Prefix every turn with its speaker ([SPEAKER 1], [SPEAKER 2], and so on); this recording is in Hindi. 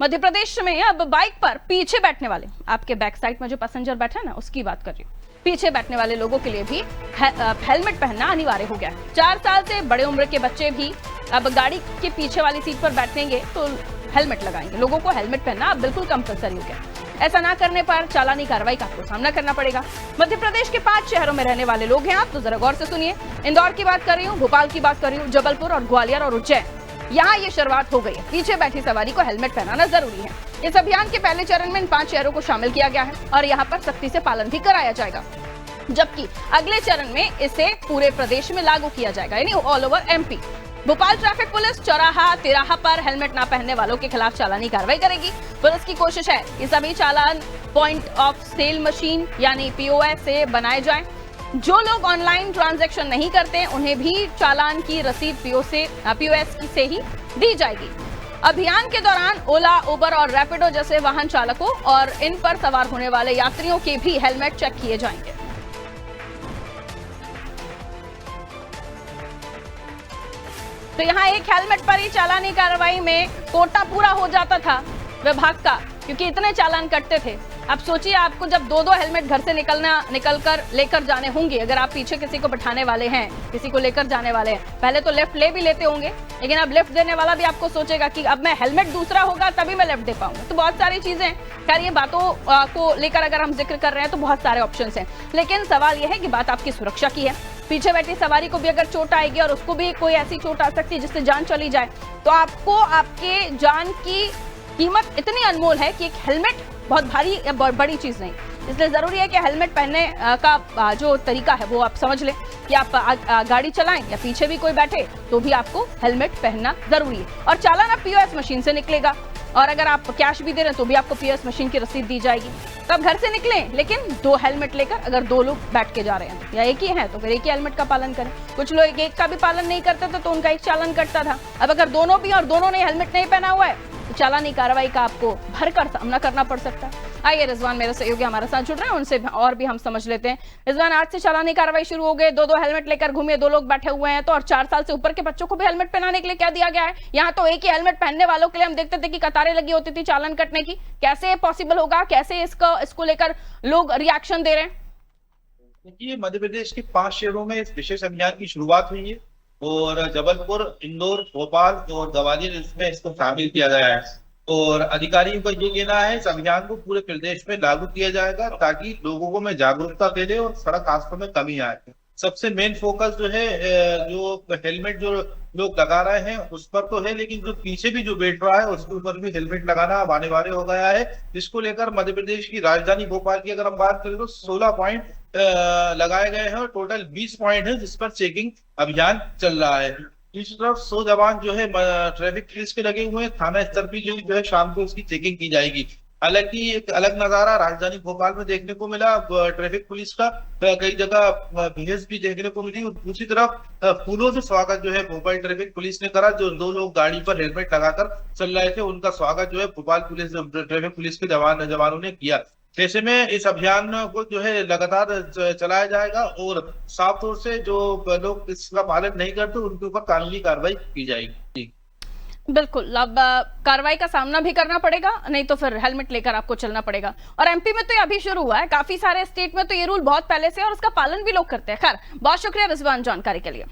[SPEAKER 1] मध्य प्रदेश में अब बाइक पर पीछे बैठने वाले, आपके बैक साइड में जो पैसेंजर बैठा है ना, उसकी बात कर रही हूँ, पीछे बैठने वाले लोगों के लिए भी हेलमेट पहनना अनिवार्य हो गया है। 4 साल से बड़े उम्र के बच्चे भी अब गाड़ी के पीछे वाली सीट पर बैठेंगे तो हेलमेट लगाएंगे। लोगों को हेलमेट पहनना अब बिल्कुल कंपलसरी हो गया। ऐसा ना करने पर चालानी कार्रवाई का आपको सामना करना पड़ेगा। मध्य प्रदेश के 5 शहरों में रहने वाले लोग हैं आप, तो जरा गौर से सुनिए। इंदौर की बात कर रही हूँ, भोपाल की बात कर रही हूँ, जबलपुर और ग्वालियर और उज्जैन, यहाँ ये शुरुआत हो गई है। पीछे बैठी सवारी को हेलमेट पहनाना जरूरी है। इस अभियान के पहले चरण में इन 5 शहरों को शामिल किया गया है और यहाँ पर सख्ती से पालन भी कराया जाएगा, जबकि अगले चरण में इसे पूरे प्रदेश में लागू किया जाएगा, यानी all over MP. Bhopal traffic police चौराहा तिराहा पर हेलमेट ना पहनने वालों के खिलाफ चालानी कार्रवाई करेगी। पुलिस की कोशिश है कि सभी चालान पॉइंट ऑफ सेल मशीन यानी पीओएस से बनाए जाएं। जो लोग ऑनलाइन ट्रांजैक्शन नहीं करते उन्हें भी चालान की रसीद पीओएस से ही दी जाएगी। अभियान के दौरान ओला, उबर और रैपिडो जैसे वाहन चालकों और इन पर सवार होने वाले यात्रियों के भी हेलमेट चेक किए जाएंगे। तो यहाँ एक हेलमेट पर ही चालानी कार्रवाई में कोटा पूरा हो जाता था विभाग का, क्योंकि इतने चालान कटते थे। अब सोचिए, आपको जब 2-2 हेलमेट घर से निकलकर लेकर जाने होंगे, अगर आप पीछे किसी को बिठाने वाले हैं, किसी को लेकर जाने वाले हैं। पहले तो लिफ्ट ले भी लेते होंगे, लेकिन अब लिफ्ट देने वाला भी आपको सोचेगा कि अब मैं हेलमेट दूसरा होगा तभी मैं लिफ्ट दे पाऊंगा। तो बहुत सारी चीजें, खैर ये बातों को लेकर अगर हम जिक्र कर रहे हैं तो बहुत सारे ऑप्शंस हैं, लेकिन सवाल यह है कि बात आपकी सुरक्षा की है। पीछे बैठी सवारी को भी अगर चोट आएगी और उसको भी कोई ऐसी चोट आ सकती है जिससे जान चली जाए, तो आपको आपके जान की कीमत इतनी अनमोल है कि एक हेलमेट बहुत भारी या बहुत बड़ी चीज नहीं। इसलिए जरूरी है कि हेलमेट पहनने का जो तरीका है वो आप समझ लें कि आप गाड़ी चलाएं या पीछे भी कोई बैठे तो भी आपको हेलमेट पहनना जरूरी है। और चालान अब पीओएस मशीन से निकलेगा, और अगर आप कैश भी दे रहे हैं तो भी आपको पीओएस मशीन की रसीद दी जाएगी। तो आप घर से निकलें, लेकिन 2 हेलमेट लेकर, अगर 2 लोग बैठ के जा रहे हैं या एक ही है तो फिर एक ही हेलमेट का पालन करें। कुछ लोग एक का भी पालन नहीं करते थे तो उनका एक चालान कटता था। अब अगर दोनों भी और दोनों ने हेलमेट नहीं पहना हुआ है तो चालानी कार्रवाई का आपको भरकर सामना करना पड़ सकता है। आइए रिजवान मेरे सहयोगी हमारे साथ जुड़ रहे हैं, उनसे और भी हम समझ लेते हैं। रिजवान, आज से चालानी कार्रवाई शुरू हो गई, 2-2 हेलमेट लेकर घूमिए, 2 लोग बैठे हुए हैं तो, और 4 साल से ऊपर के बच्चों को भी हेलमेट पहनाने के लिए क्या दिया गया है? यहाँ तो एक ही हेलमेट पहनने वालों के लिए हम देखते थे कि कतारें लगी होती थी चालान कटने की। कैसे पॉसिबल होगा, कैसे इसको लेकर लोग रिएक्शन दे रहे हैं?
[SPEAKER 2] देखिए, मध्य प्रदेश के 5 शहरों में इस विशेष अभियान की शुरुआत हुई है और जबलपुर, इंदौर, भोपाल और ग्वालियर इसमें इसको शामिल किया गया है। और अधिकारियों का ये कहना है इस अभियान को पूरे प्रदेश में लागू किया जाएगा ताकि लोगों में जागरूकता फैले और सड़क हादसों में कमी आए। सबसे मेन फोकस जो है, जो हेलमेट जो लोग लगा रहे हैं उस पर तो है, लेकिन जो पीछे भी जो बैठ रहा है उसके ऊपर भी हेलमेट लगाना अब अनिवार्य हो गया है। जिसको लेकर मध्य प्रदेश की राजधानी भोपाल की अगर हम बात करें तो 16 पॉइंट लगाए गए हैं और टोटल 20 पॉइंट है जिस पर चेकिंग अभियान चल रहा है। दूसरी तरफ 100 जवान जो है ट्रैफिक पुलिस के लगे हुए हैं, थाना स्तर पर जो है शाम को उसकी चेकिंग की जाएगी। हालांकि एक अलग नजारा राजधानी भोपाल में देखने को मिला, ट्रैफिक पुलिस का कई जगह भीड़ भी देखने को मिली। और दूसरी तरफ फूलों से स्वागत जो है भोपाल ट्रैफिक पुलिस ने करा। जो 2 लोग गाड़ी पर हेलमेट लगाकर चल रहे थे उनका स्वागत जो है भोपाल पुलिस ट्रैफिक पुलिस के जवानों ने किया। ऐसे में इस अभियान को जो है लगातार चलाया जाएगा और साफ तौर से जो लोग इसका पालन नहीं करते उनके ऊपर कानूनी कार्रवाई की जाएगी।
[SPEAKER 1] बिल्कुल, अब कार्रवाई का सामना भी करना पड़ेगा, नहीं तो फिर हेलमेट लेकर आपको चलना पड़ेगा। और एमपी में तो ये अभी शुरू हुआ है, काफी सारे स्टेट में तो ये रूल बहुत पहले से और उसका पालन भी लोग करते हैं। खैर, बहुत शुक्रिया रिजवान जानकारी के लिए।